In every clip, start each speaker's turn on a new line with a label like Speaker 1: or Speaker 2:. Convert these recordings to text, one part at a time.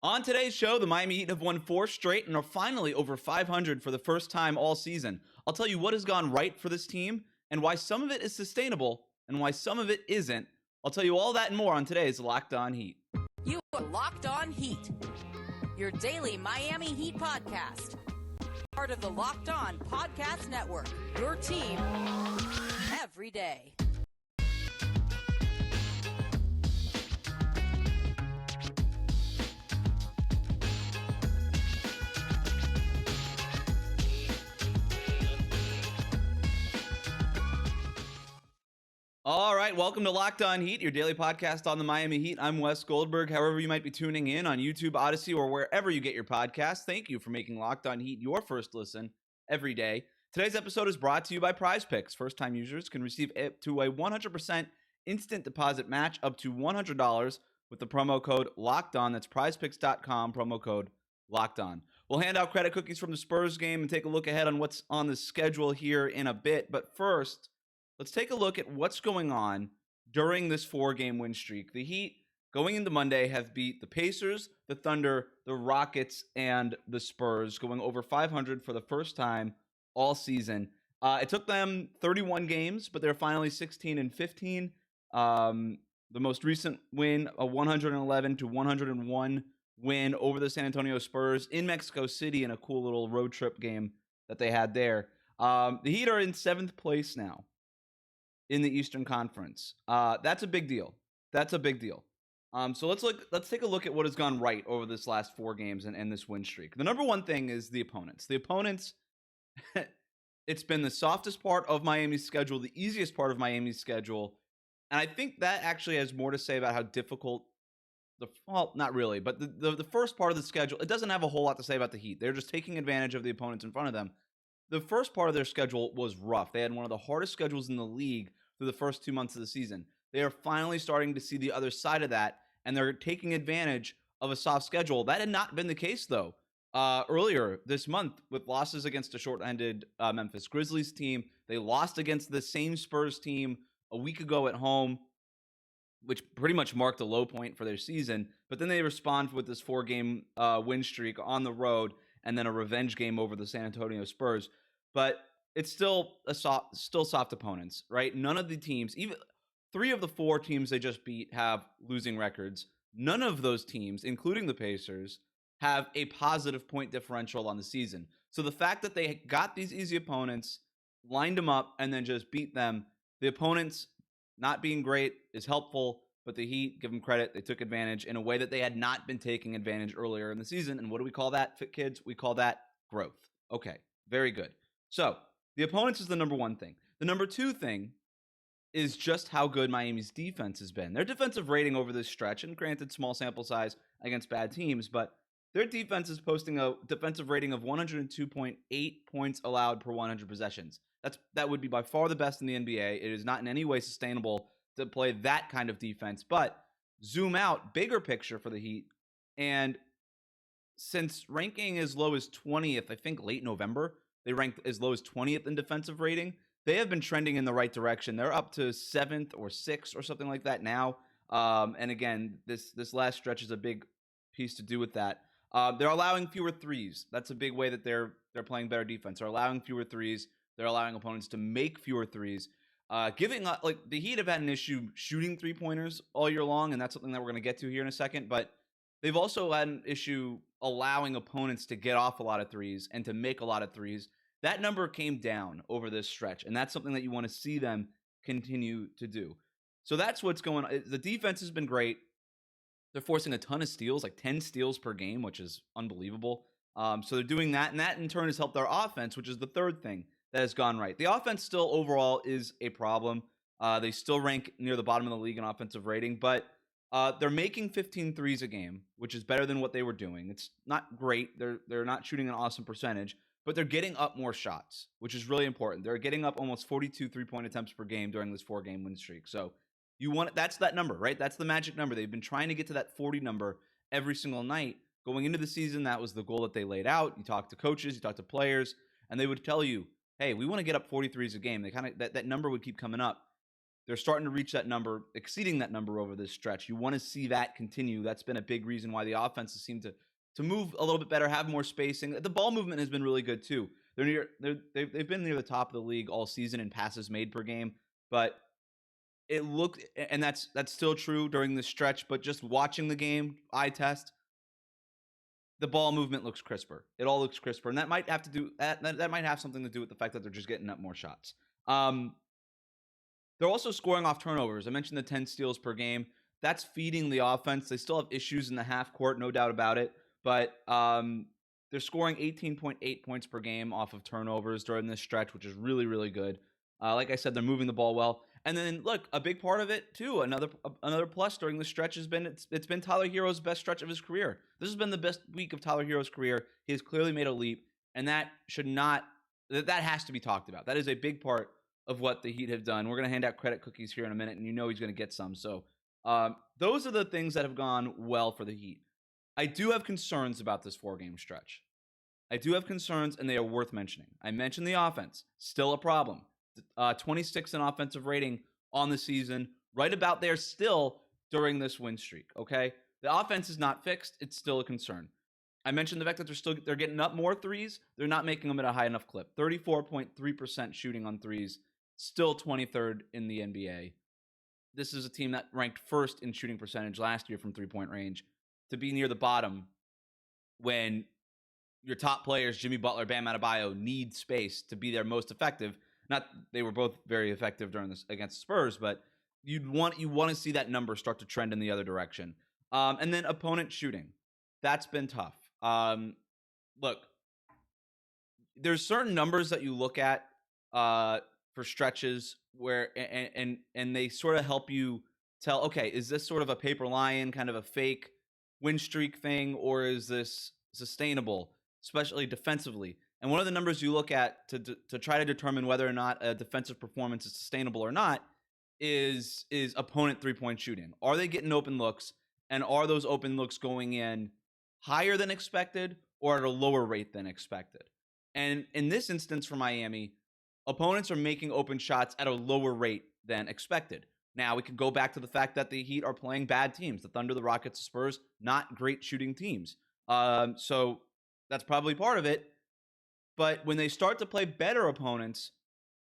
Speaker 1: On today's show, the Miami Heat have won 4 straight and are finally over 500 for the first time all season. I'll tell you what has gone right for this team and why some of it is sustainable and why some of it isn't. I'll tell you all that and more on today's Locked On Heat.
Speaker 2: You are Locked On Heat, your daily Miami Heat podcast. Part of the Locked On Podcast Network, your team every day.
Speaker 1: All right, welcome to Locked On Heat, your daily podcast on the Miami Heat. I'm Wes Goldberg. However you might be tuning in on YouTube, Odyssey, or wherever you get your podcasts, thank you for making Locked On Heat your first listen every day. Today's episode is brought to you by PrizePicks. First-time users can receive up to a 100% instant deposit match up to $100 with the promo code LOCKEDON. That's prizepicks.com, promo code LOCKEDON. We'll hand out credit cookies from the Spurs game and take a look ahead on what's on the schedule here in a bit. But first, let's take a look at what's going on during this 4-game win streak. The Heat, going into Monday, have beat the Pacers, the Thunder, the Rockets, and the Spurs, going over 500 for the first time all season. It took them 31 games, but they're finally 16-15. The most recent win, a 111-101 win over the San Antonio Spurs in Mexico City in a cool little road trip game that they had there. The Heat are in 7th place now in the Eastern Conference. That's a big deal. So let's take a look at what has gone right over this last 4 games and this win streak. The number one thing is the opponents. The opponents, it's been the softest part of Miami's schedule, the easiest part of Miami's schedule. And I think that actually has more to say about how difficult not really, but the first part of the schedule, it doesn't have a whole lot to say about the Heat. They're just taking advantage of the opponents in front of them. The first part of their schedule was rough. They had one of the hardest schedules in the league through the first 2 months of the season. They are finally starting to see the other side of that, and they're taking advantage of a soft schedule. That had not been the case, though, earlier this month with losses against a short-ended Memphis Grizzlies team. They lost against the same Spurs team a week ago at home, which pretty much marked a low point for their season. But then they respond with this 4-game win streak on the road, and then a revenge game over the San Antonio Spurs. But it's still soft opponents, right? None of the teams, even 3 of the 4 teams they just beat, have losing records. None of those teams, including the Pacers, have a positive point differential on the season. So the fact that they got these easy opponents, lined them up, and then just beat them, the opponents not being great is helpful, but the Heat, give them credit, they took advantage in a way that they had not been taking advantage earlier in the season. And what do we call that, Fit Kids? We call that growth. Okay, very good. So the opponents is the number one thing. The number 2 thing is just how good Miami's defense has been. Their defensive rating over this stretch, and granted small sample size against bad teams, but their defense is posting a defensive rating of 102.8 points allowed per 100 possessions. That would be by far the best in the NBA. It is not in any way sustainable to play that kind of defense. But zoom out, bigger picture for the Heat, and since ranking as low as 20th, I think late November, they ranked as low as 20th in defensive rating. They have been trending in the right direction. They're up to 7th or 6th or something like that now. And again, this last stretch is a big piece to do with that. They're allowing fewer threes. That's a big way that they're playing better defense. They're allowing fewer threes. They're allowing opponents to make fewer threes. Giving up, like the Heat have had an issue shooting 3-pointers all year long, and that's something that we're going to get to here in a second. But they've also had an issue allowing opponents to get off a lot of threes and to make a lot of threes. That number came down over this stretch, and that's something that you want to see them continue to do. So that's what's going on. The defense has been great. They're forcing a ton of steals, like 10 steals per game, which is unbelievable. So they're doing that, and that in turn has helped their offense, which is the third thing that has gone right. The offense still overall is a problem. They still rank near the bottom of the league in offensive rating, but they're making 15 threes a game, which is better than what they were doing. It's not great. They're not shooting an awesome percentage, but they're getting up more shots, which is really important. They're getting up almost 42 3-point attempts per game during this 4-game win streak. So that's that number, right? That's the magic number. They've been trying to get to that 40 number every single night. Going into the season, that was the goal that they laid out. You talk to coaches, you talk to players, and they would tell you, hey, we want to get up 43s a game. They kind of that number would keep coming up. They're starting to reach that number, exceeding that number over this stretch. You want to see that continue. That's been a big reason why the offenses seem to move a little bit better, have more spacing. The ball movement has been really good too. They've been near the top of the league all season in passes made per game, but it looked, and that's still true during this stretch, but just watching the game, eye test, the ball movement looks crisper. It all looks crisper, and that might have to do that might have something to do with the fact that they're just getting up more shots. They're also scoring off turnovers. I mentioned the 10 steals per game. That's feeding the offense. They still have issues in the half court, no doubt about it, but they're scoring 18.8 points per game off of turnovers during this stretch, which is really, really good. Like I said, they're moving the ball well. And then, look, a big part of it, too, another plus during this stretch has been it's been Tyler Herro's best stretch of his career. This has been the best week of Tyler Herro's career. He has clearly made a leap, and that has to be talked about. That is a big part of what the Heat have done. We're going to hand out credit cookies here in a minute, and you know he's going to get some. So those are the things that have gone well for the Heat. I do have concerns about this 4-game stretch. I do have concerns, and they are worth mentioning. I mentioned the offense. Still a problem. 26 in offensive rating on the season. Right about there still during this win streak, okay? The offense is not fixed. It's still a concern. I mentioned the fact that they're getting up more threes. They're not making them at a high enough clip. 34.3% shooting on threes. Still 23rd in the NBA. This is a team that ranked first in shooting percentage last year from three-point range. To be near the bottom when your top players, Jimmy Butler, Bam Adebayo, need space to be their most effective. Not they were both very effective during this against Spurs, but you want to see that number start to trend in the other direction. And then opponent shooting. That's been tough. Look, there's certain numbers that you look at for stretches where and they sort of help you tell, okay, is this sort of a paper lion, kind of a fake win streak thing, or is this sustainable, especially defensively? And one of the numbers you look at to try to determine whether or not a defensive performance is sustainable or not is opponent three-point shooting. Are they getting open looks, and are those open looks going in higher than expected or at a lower rate than expected? And in this instance for Miami, opponents are making open shots at a lower rate than expected. Now, we can go back to the fact that the Heat are playing bad teams. The Thunder, the Rockets, the Spurs, not great shooting teams. So that's probably part of it. But when they start to play better opponents,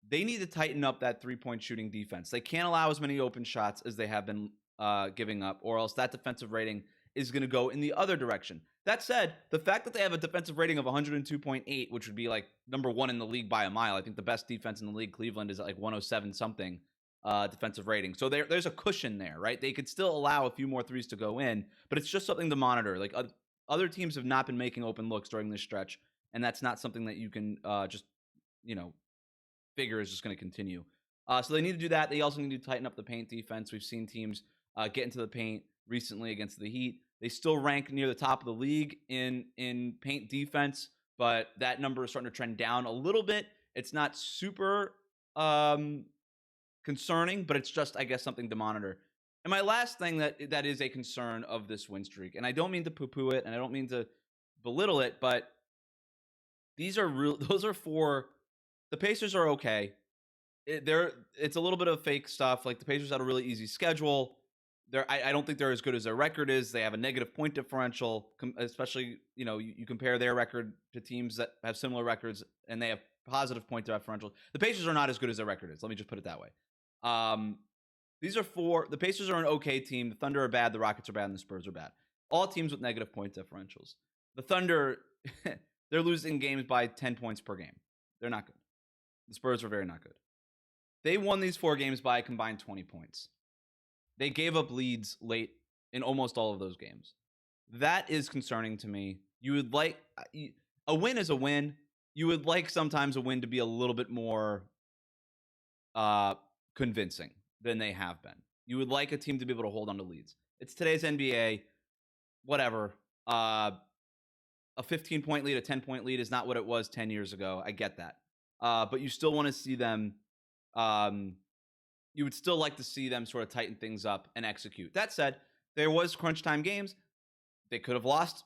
Speaker 1: they need to tighten up that three-point shooting defense. They can't allow as many open shots as they have been giving up, or else that defensive rating is going to go in the other direction. That said, the fact that they have a defensive rating of 102.8, which would be like number one in the league by a mile. I think the best defense in the league, Cleveland, is at like 107-something defensive rating. So there's a cushion there, right? They could still allow a few more threes to go in, but it's just something to monitor. Like other teams have not been making open looks during this stretch, and that's not something that you can just figure is just going to continue. So they need to do that. They also need to tighten up the paint defense. We've seen teams get into the paint recently against the Heat. They still rank near the top of the league in paint defense, but that number is starting to trend down a little bit. It's not super concerning, but it's just, I guess, something to monitor. And my last thing that is a concern of this win streak, and I don't mean to poo-poo it, and I don't mean to belittle it, but these are real. Those are for the Pacers are okay. It's a little bit of fake stuff. Like the Pacers had a really easy schedule. I don't think they're as good as their record is. They have a negative point differential, especially, you compare their record to teams that have similar records and they have positive point differential. The Pacers are not as good as their record is. Let me just put it that way. The Pacers are an okay team. The Thunder are bad. The Rockets are bad. And the Spurs are bad. All teams with negative point differentials. The Thunder, they're losing games by 10 points per game. They're not good. The Spurs are very not good. They won these 4 games by a combined 20 points. They gave up leads late in almost all of those games. That is concerning to me. You would like a win is a win. You would like sometimes a win to be a little bit more convincing than they have been. You would like a team to be able to hold on to leads. It's today's NBA. Whatever. A 15-point lead, a 10-point lead is not what it was 10 years ago. I get that. But you still want to see them you would still like to see them sort of tighten things up and execute. That said, there was crunch time games. They could have lost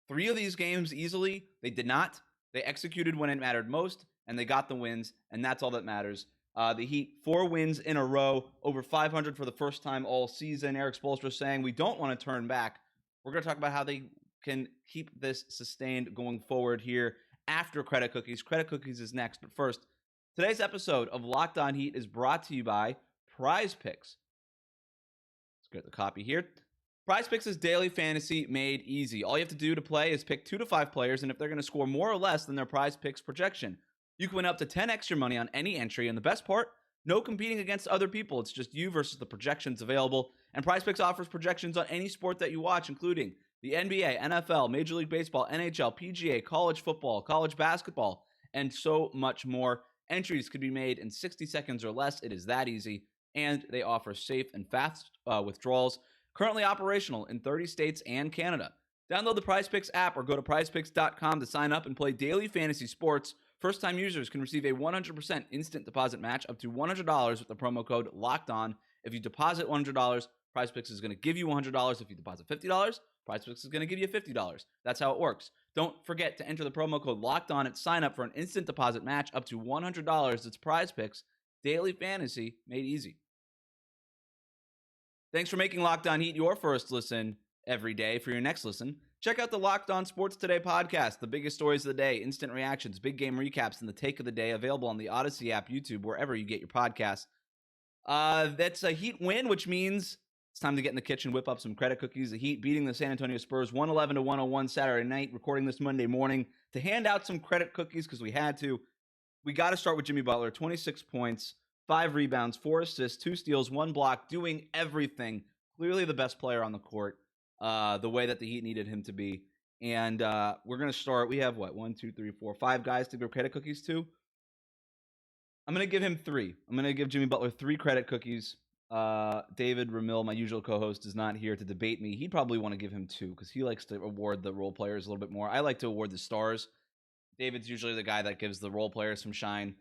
Speaker 1: 3 of these games easily. They did not. They executed when it mattered most, and they got the wins, and that's all that matters. The Heat, 4 wins in a row, over 500 for the first time all season. Eric Spoelstra saying we don't want to turn back. We're going to talk about how they can keep this sustained going forward here after Credit Cookies. Credit Cookies is next. But first, today's episode of Locked On Heat is brought to you by PrizePicks. Let's get the copy here. PrizePicks is daily fantasy made easy. All you have to do to play is pick 2 to 5 players, and if they're going to score more or less than their PrizePicks projection, you can win up to 10x your money on any entry, and the best part, no competing against other people. It's just you versus the projections available, and PrizePicks offers projections on any sport that you watch, including the NBA, NFL, Major League Baseball, NHL, PGA, college football, college basketball, and so much more. Entries could be made in 60 seconds or less. It is that easy, and they offer safe and fast withdrawals. Currently operational in 30 states and Canada. Download the PrizePicks app or go to prizepicks.com to sign up and play daily fantasy sports. First-time users can receive a 100% instant deposit match up to $100 with the promo code LOCKEDON. If you deposit $100, PrizePicks is going to give you $100. If you deposit $50, PrizePicks is going to give you $50. That's how it works. Don't forget to enter the promo code LOCKEDON at sign up for an instant deposit match up to $100. It's PrizePicks, daily fantasy made easy. Thanks for making Locked On Heat your first listen every day. For your next listen, check out the Locked On Sports Today podcast, the biggest stories of the day, instant reactions, big game recaps, and the take of the day, available on the Odyssey app, YouTube, wherever you get your podcasts. That's a Heat win, which means it's time to get in the kitchen, whip up some credit cookies. The Heat beating the San Antonio Spurs 111-101 Saturday night, recording this Monday morning to hand out some credit cookies because we had to. We got to start with Jimmy Butler, 26 points, 5 rebounds, 4 assists, 2 steals, 1 block, doing everything. Clearly the best player on the court, the way that the Heat needed him to be. And we're going to start. We have, 5 guys to give credit cookies to. I'm going to give him 3. I'm going to give Jimmy Butler 3 credit cookies. David Ramil, my usual co-host, is not here to debate me. He'd probably want to give him 2 because he likes to award the role players a little bit more. I like to award the stars. David's usually the guy that gives the role players some shine.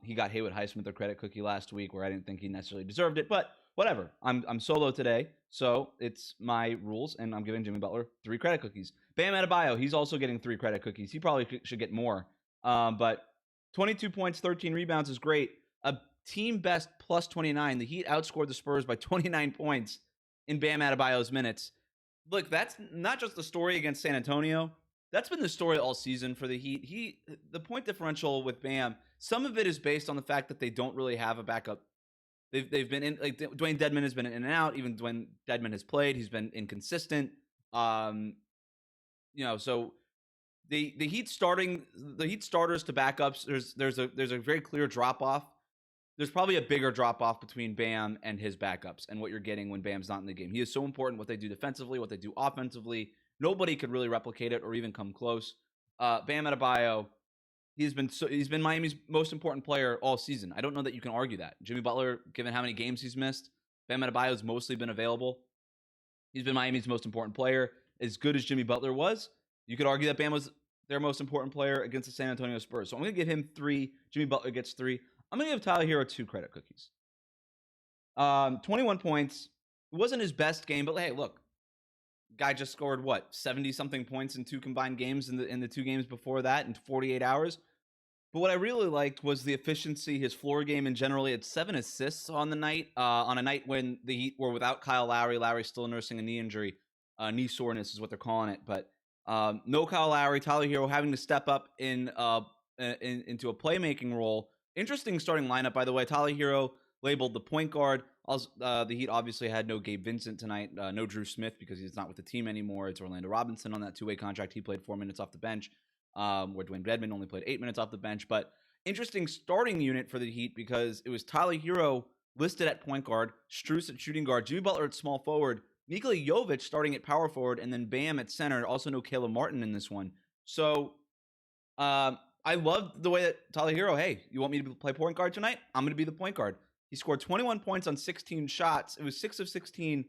Speaker 1: He got Haywood Highsmith a credit cookie last week where I didn't think he necessarily deserved it, but whatever. I'm solo today, so it's my rules, and I'm giving Jimmy Butler 3 credit cookies. Bam Adebayo, he's also getting 3 credit cookies. He probably should get more, but 22 points, 13 rebounds is great. A team best plus 29. The Heat outscored the Spurs by 29 points in Bam Adebayo's minutes. Look, that's not just the story against San Antonio. That's been the story all season for the Heat. The point differential with Bam, some of it is based on the fact that they don't really have a backup. They've been in, like, Dwayne Dedmon has been in and out. Even when Dedmon has played, he's been inconsistent. So the Heat starters to backups. There's a very clear drop off. There's probably a bigger drop off between Bam and his backups and what you're getting when Bam's not in the game. He is so important. What they do defensively, what they do offensively. Nobody could really replicate it or even come close. Bam Adebayo, he's been Miami's most important player all season. I don't know that you can argue that. Jimmy Butler, given how many games he's missed, Bam Adebayo's mostly been available. He's been Miami's most important player. As good as Jimmy Butler was, you could argue that Bam was their most important player against the San Antonio Spurs. So I'm going to give him 3. Jimmy Butler gets 3. I'm going to give Tyler Herro 2 credit cookies. 21 points. It wasn't his best game, but hey, look. Guy just scored 70-something points in 2 combined games in the 2 games before that in 48 hours. But what I really liked was the efficiency, his floor game, and generally had 7 assists on the night. On a night when the Heat were without Kyle Lowry. Lowry's still nursing a knee injury, knee soreness is what they're calling it. But no Kyle Lowry, Tyler Herro having to step up into a playmaking role. Interesting starting lineup, by the way. Tyler Herro labeled the point guard. Also, the Heat obviously had no Gabe Vincent tonight, no Drew Smith because he's not with the team anymore. It's Orlando Robinson on that 2-way contract. He played 4 minutes off the bench, where Dwayne Dedmon only played 8 minutes off the bench. But interesting starting unit for the Heat because it was Tyler Herro listed at point guard, Strus at shooting guard, Jimmy Butler at small forward, Nikola Jovic starting at power forward, and then Bam at center. Also no Caleb Martin in this one. So I loved the way that Tyler Herro, hey, you want me to play point guard tonight? I'm going to be the point guard. He scored 21 points on 16 shots. It was 6 of 16.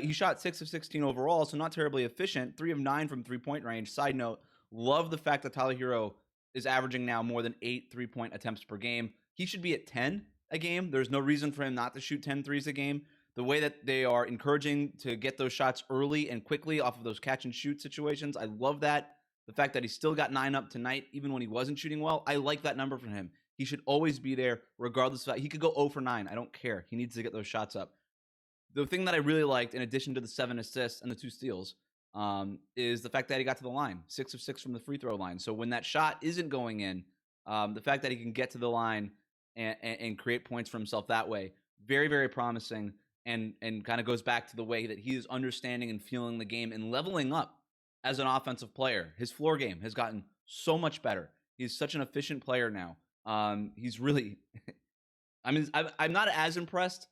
Speaker 1: He shot 6 of 16 overall, so not terribly efficient. 3 of 9 from three-point range. Side note, love the fact that Tyler Herro is averaging now more than 8 3-point attempts per game. He should be at 10 a game. There's no reason for him not to shoot 10 threes a game. The way that they are encouraging to get those shots early and quickly off of those catch-and-shoot situations, I love that. The fact that he still got 9 up tonight, even when he wasn't shooting well, I like that number from him. He should always be there, regardless of he could go 0 for 9. I don't care. He needs to get those shots up. The thing that I really liked, in addition to the 7 assists and the 2 steals, is the fact that he got to the line, 6 of 6 from the free throw line. So when that shot isn't going in, the fact that he can get to the line and create points for himself that way, very, very promising, and kind of goes back to the way that he is understanding and feeling the game and leveling up as an offensive player. His floor game has gotten so much better. He's such an efficient player now. He's really, I mean, I'm not as impressed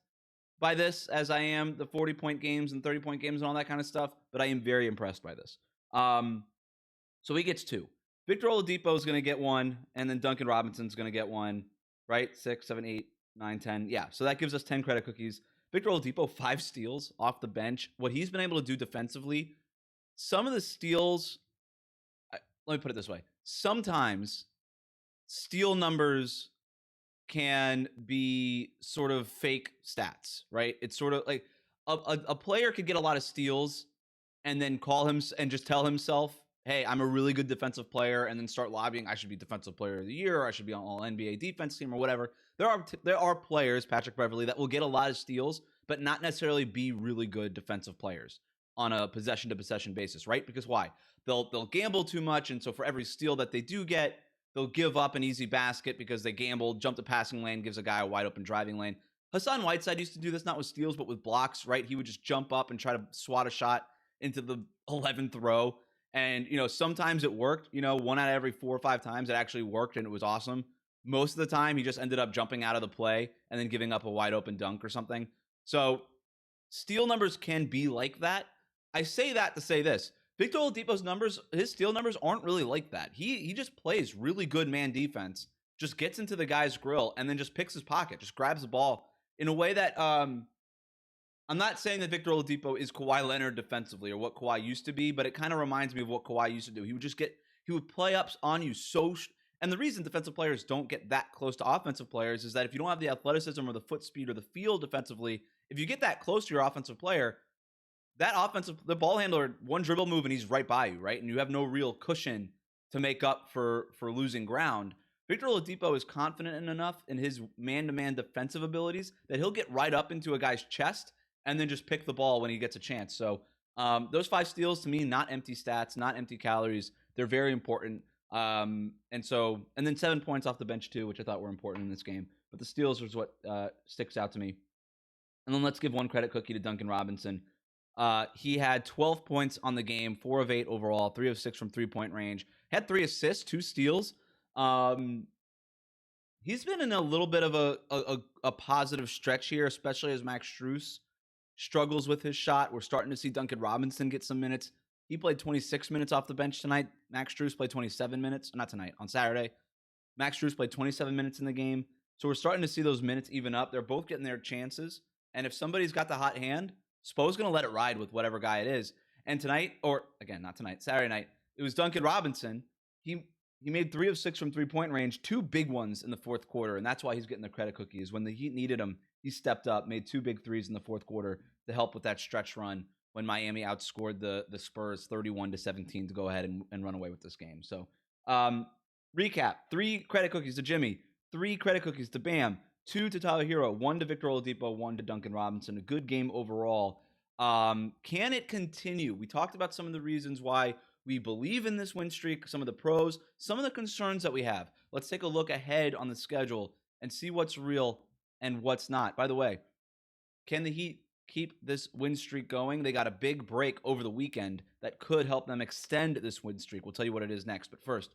Speaker 1: by this as I am the 40-point games and 30-point games and all that kind of stuff, but I am very impressed by this. So he gets 2. Victor Oladipo is going to get 1, and then Duncan Robinson's going to get 1, right? 6, 7, 8, 9, 10. Yeah, so that gives us 10 credit cookies. Victor Oladipo, 5 steals off the bench. What he's been able to do defensively, some of the steals, let me put it this way. Sometimes steal numbers can be sort of fake stats, right? It's sort of like a player could get a lot of steals and then call him and just tell himself, hey, I'm a really good defensive player, and then start lobbying, I should be defensive player of the year, or I should be on all NBA defense team, or whatever. There are players, Patrick Beverley, that will get a lot of steals, but not necessarily be really good defensive players on a possession-to-possession basis, right? Because why? They'll gamble too much, and so for every steal that they do get, they'll give up an easy basket because they gambled, jump the passing lane, gives a guy a wide-open driving lane. Hassan Whiteside used to do this, not with steals, but with blocks, right? He would just jump up and try to swat a shot into the 11th row. And, sometimes it worked. 1 out of every 4 or 5 times it actually worked, and it was awesome. Most of the time, he just ended up jumping out of the play and then giving up a wide-open dunk or something. So steal numbers can be like that. I say that to say this. Victor Oladipo's numbers, his steal numbers aren't really like that. He just plays really good man defense, just gets into the guy's grill, and then just picks his pocket, just grabs the ball in a way that I'm not saying that Victor Oladipo is Kawhi Leonard defensively or what Kawhi used to be, but it kind of reminds me of what Kawhi used to do. He would play ups on you and the reason defensive players don't get that close to offensive players is that if you don't have the athleticism or the foot speed or the feel defensively, if you get that close to your offensive player, the ball handler, one dribble move and he's right by you, right? And you have no real cushion to make up for losing ground. Victor Oladipo is confident enough in his man-to-man defensive abilities that he'll get right up into a guy's chest and then just pick the ball when he gets a chance. So those 5 steals, to me, not empty stats, not empty calories. They're very important. And then 7 points off the bench too, which I thought were important in this game. But the steals was what sticks out to me. And then let's give 1 credit cookie to Duncan Robinson. He had 12 points on the game, 4 of 8 overall, 3 of 6 from 3-point range. Had 3 assists, 2 steals. He's been in a little bit of a positive stretch here, especially as Max Strus struggles with his shot. We're starting to see Duncan Robinson get some minutes. He played 26 minutes off the bench tonight. Max Strus played 27 minutes. Not tonight, on Saturday. Max Strus played 27 minutes in the game. So we're starting to see those minutes even up. They're both getting their chances. And if somebody's got the hot hand, Spo's going to let it ride with whatever guy it is. And tonight, or again, not tonight, Saturday night, it was Duncan Robinson. He made 3 of 6 from 3-point range, 2 big ones in the fourth quarter, and that's why he's getting the credit cookies. When the Heat needed him, he stepped up, made 2 big threes in the fourth quarter to help with that stretch run when Miami outscored the Spurs 31-17 to go ahead and run away with this game. So recap, 3 credit cookies to Jimmy, 3 credit cookies to Bam, 2 to Tyler Herro, 1 to Victor Oladipo, 1 to Duncan Robinson. A good game overall. Can it continue? We talked about some of the reasons why we believe in this win streak, some of the pros, some of the concerns that we have. Let's take a look ahead on the schedule and see what's real and what's not. By the way, can the Heat keep this win streak going? They got a big break over the weekend that could help them extend this win streak. We'll tell you what it is next. But first,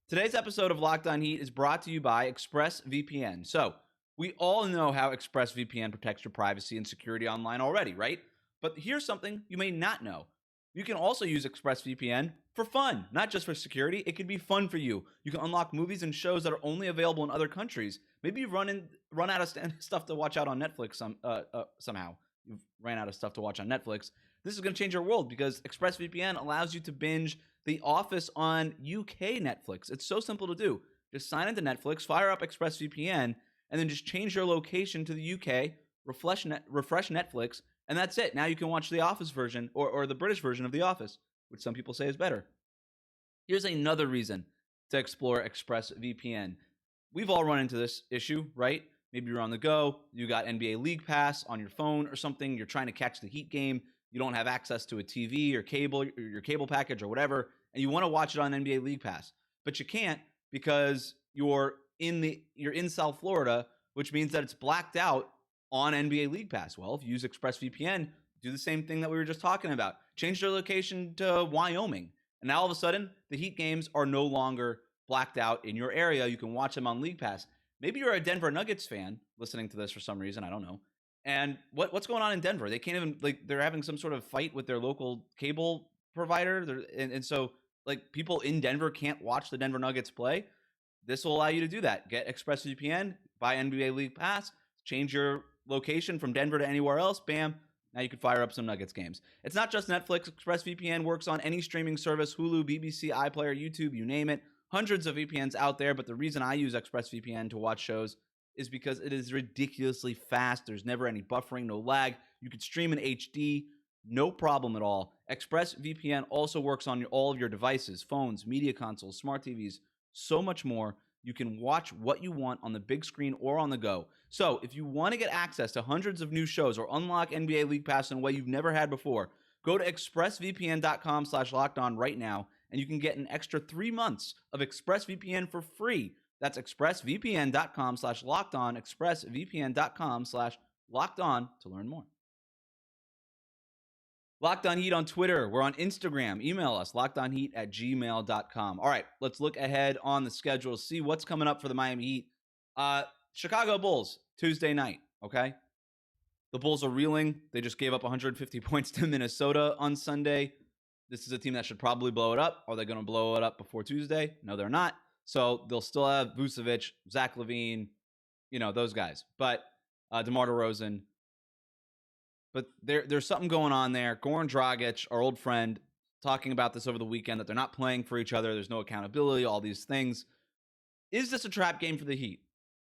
Speaker 1: today's episode of Locked On Heat is brought to you by ExpressVPN. So we all know how ExpressVPN protects your privacy and security online already, right? But here's something you may not know. You can also use ExpressVPN for fun, not just for security. It could be fun for you. You can unlock movies and shows that are only available in other countries. Maybe you've run out of stuff to watch out on Netflix somehow. You've ran out of stuff to watch on Netflix. This is going to change your world because ExpressVPN allows you to binge The Office on UK Netflix. It's so simple to do. Just sign into Netflix, fire up ExpressVPN, and then just change your location to the UK, refresh Netflix, and that's it. Now you can watch the Office version or the British version of The Office, which some people say is better. Here's another reason to explore ExpressVPN. we've all run into this issue, right? Maybe you're on the go, you got NBA League Pass on your phone or something, you're trying to catch the Heat game, you don't have access to a TV or cable, or your cable package or whatever, and you want to watch it on NBA League Pass, but you can't because you're in South Florida, which means that it's blacked out on NBA League Pass. Well, if you use ExpressVPN, do the same thing that we were just talking about. Change their location to Wyoming, and now all of a sudden, the Heat games are no longer blacked out in your area. You can watch them on League Pass. Maybe you're a Denver Nuggets fan listening to this for some reason. I don't know. And what's going on in Denver? They can't even, like, they're having some sort of fight with their local cable provider. And so, like, people in Denver can't watch the Denver Nuggets play. This will allow you to do that. Get ExpressVPN, buy NBA League Pass, change your location from Denver to anywhere else. Bam. Now you can fire up some Nuggets games. It's not just Netflix. ExpressVPN works on any streaming service, Hulu, BBC, iPlayer, YouTube, you name it. Hundreds of VPNs out there, but the reason I use ExpressVPN to watch shows is because it is ridiculously fast. There's never any buffering, no lag. You can stream in HD, no problem at all. ExpressVPN also works on all of your devices, phones, media consoles, smart TVs, so much more. You can watch what you want on the big screen or on the go. So if you want to get access to hundreds of new shows or unlock NBA League Pass in a way you've never had before, go to expressvpn.com/lockedon right now, and you can get an extra 3 months of ExpressVPN for free. That's expressvpn.com/lockedon, expressvpn.com/lockedon to learn more. Locked On Heat on Twitter. We're on Instagram. Email us, lockedonheat@gmail.com. All right, let's look ahead on the schedule, see what's coming up for the Miami Heat. Chicago Bulls, Tuesday night, okay? The Bulls are reeling. They just gave up 150 points to Minnesota on Sunday. This is a team that should probably blow it up. Are they going to blow it up before Tuesday? No, they're not. So they'll still have Vucevic, Zach LaVine, those guys. But DeMar DeRozan. But there's something going on there. Goran Dragic, our old friend, talking about this over the weekend, that they're not playing for each other. There's no accountability, all these things. Is this a trap game for the Heat?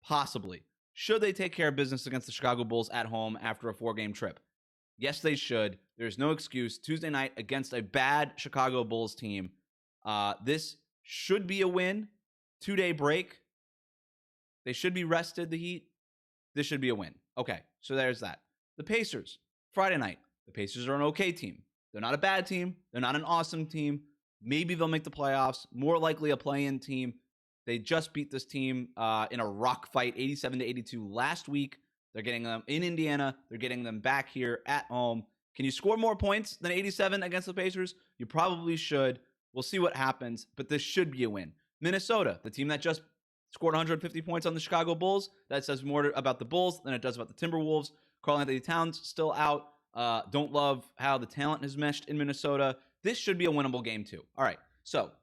Speaker 1: Possibly. Should they take care of business against the Chicago Bulls at home after a 4-game trip? Yes, they should. There's no excuse. Tuesday night against a bad Chicago Bulls team. This should be a win. 2-day break. They should be rested, the Heat. This should be a win. Okay, so there's that. The Pacers, Friday night. The Pacers are an okay team. They're not a bad team. They're not an awesome team. Maybe they'll make the playoffs. More likely a play-in team. They just beat this team in a rock fight, 87-82 last week. They're getting them in Indiana. They're getting them back here at home. Can you score more points than 87 against the Pacers? You probably should. We'll see what happens, but this should be a win. Minnesota, the team that just scored 150 points on the Chicago Bulls. That says more about the Bulls than it does about the Timberwolves. Karl-Anthony Towns still out. Don't love how the talent has meshed in Minnesota. This should be a winnable game too. All right, so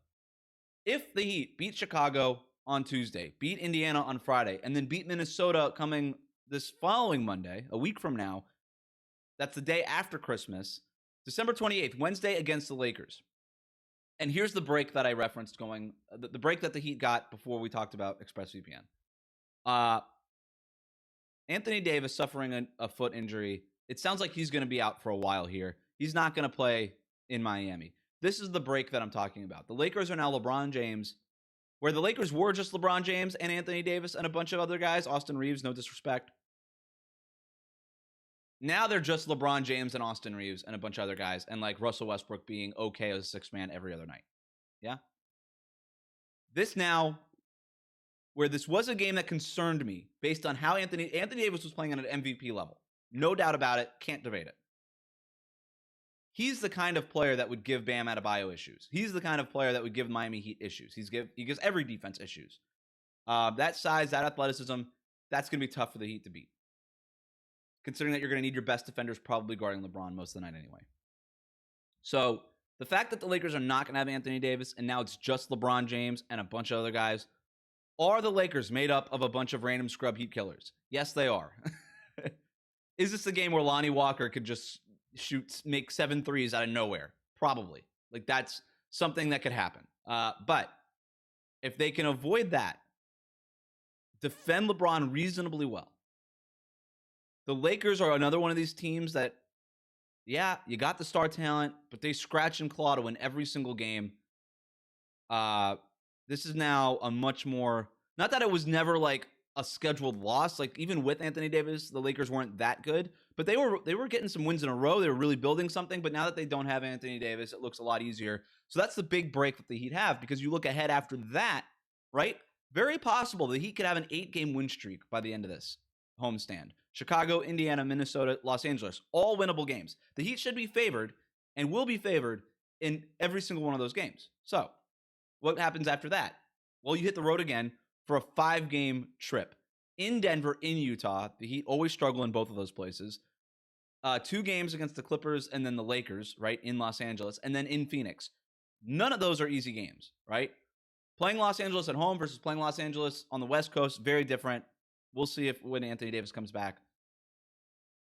Speaker 1: if the Heat beat Chicago on Tuesday, beat Indiana on Friday, and then beat Minnesota coming this following Monday, a week from now, that's the day after Christmas, December 28th, Wednesday against the Lakers. And here's the break that I referenced going, the break that the Heat got before we talked about ExpressVPN. Anthony Davis suffering a foot injury. It sounds like he's going to be out for a while here. He's not going to play in Miami. This is the break that I'm talking about. The Lakers are now LeBron James, where the Lakers were just LeBron James and Anthony Davis and a bunch of other guys. Austin Reeves, no disrespect. Now they're just LeBron James and Austin Reeves and a bunch of other guys, and like Russell Westbrook being okay as a sixth man every other night. Yeah? This now, where this was a game that concerned me based on how Anthony Davis was playing at an MVP level. No doubt about it. Can't debate it. He's the kind of player that would give Bam Adebayo issues. He's the kind of player that would give Miami Heat issues. He gives every defense issues. That size, that athleticism, that's going to be tough for the Heat to beat. Considering that you're going to need your best defenders probably guarding LeBron most of the night anyway. So the fact that the Lakers are not going to have Anthony Davis and now it's just LeBron James and a bunch of other guys, are the Lakers made up of a bunch of random scrub Heat killers? Yes, they are. Is this a game where Lonnie Walker could just make 7 threes out of nowhere? Probably. Like, that's something that could happen. But if they can avoid that, defend LeBron reasonably well, the Lakers are another one of these teams that, yeah, you got the star talent, but they scratch and claw to win every single game. This is now a much more Not that it was never like a scheduled loss. Like even with Anthony Davis, the Lakers weren't that good, but they were getting some wins in a row. They were really building something. But now that they don't have Anthony Davis, it looks a lot easier. So that's the big break that the Heat have, because you look ahead after that, right? Very possible the Heat could have an 8-game win streak by the end of this homestand. Chicago, Indiana, Minnesota, Los Angeles, all winnable games. The Heat should be favored and will be favored in every single one of those games. So what happens after that? Well, you hit the road again for a 5-game trip in Denver, in Utah. The Heat always struggle in both of those places. 2 games against the Clippers and then the Lakers, right, in Los Angeles, and then in Phoenix. None of those are easy games, right? Playing Los Angeles at home versus playing Los Angeles on the West Coast, very different. We'll see if when Anthony Davis comes back.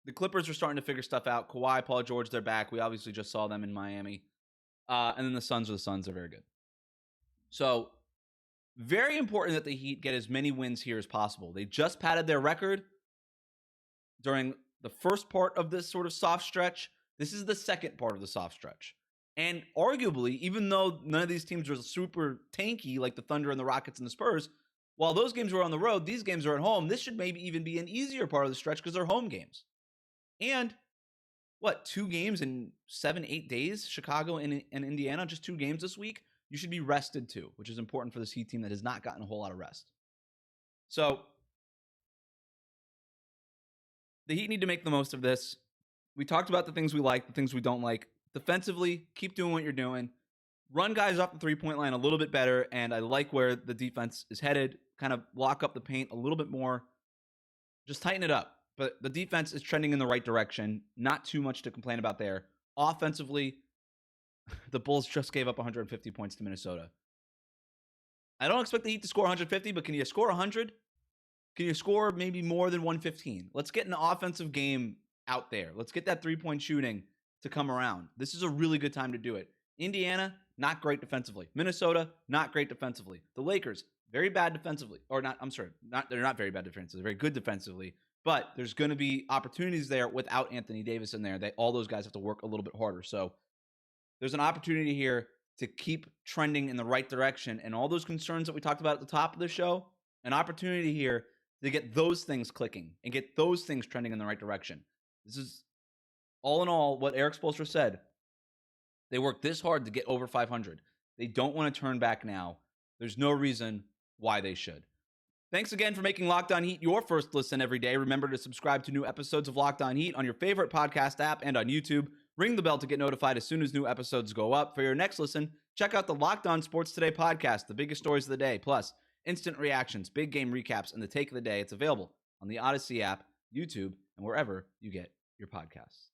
Speaker 1: The Clippers are starting to figure stuff out. Kawhi, Paul George, they're back. We obviously just saw them in Miami. And then the Suns are the Suns. They're very good. So very important that the Heat get as many wins here as possible. They just padded their record during the first part of this sort of soft stretch. This is the second part of the soft stretch. And arguably, even though none of these teams are super tanky like the Thunder and the Rockets and the Spurs, while those games were on the road, these games are at home. This should maybe even be an easier part of the stretch because they're home games. And 2 games in 7-8 days? Chicago and Indiana, just 2 games this week. You should be rested too, which is important for this Heat team that has not gotten a whole lot of rest. So the Heat need to make the most of this. We talked about the things we like, the things we don't like. Defensively, keep doing what you're doing. Run guys off the three-point line a little bit better, and I like where the defense is headed. Kind of lock up the paint a little bit more. Just tighten it up. But the defense is trending in the right direction. Not too much to complain about there. Offensively, the Bulls just gave up 150 points to Minnesota. I don't expect the Heat to score 150, but can you score 100? Can you score maybe more than 115? Let's get an offensive game out there. Let's get that three-point shooting to come around. This is a really good time to do it. Indiana, not great defensively. Minnesota, not great defensively. The Lakers, very bad defensively. Or not, I'm sorry, they're not very bad defensively. They're very good defensively. But there's going to be opportunities there without Anthony Davis in there. All those guys have to work a little bit harder. So there's an opportunity here to keep trending in the right direction. And all those concerns that we talked about at the top of the show, an opportunity here to get those things clicking and get those things trending in the right direction. This is, all in all, what Eric Spoelstra said. They worked this hard to get over 500. They don't want to turn back now. There's no reason why they should. Thanks again for making Locked On Heat your first listen every day. Remember to subscribe to new episodes of Locked On Heat on your favorite podcast app and on YouTube. Ring the bell to get notified as soon as new episodes go up. For your next listen, check out the Locked On Sports Today podcast, the biggest stories of the day, plus instant reactions, big game recaps, and the take of the day. It's available on the Odyssey app, YouTube, and wherever you get your podcasts.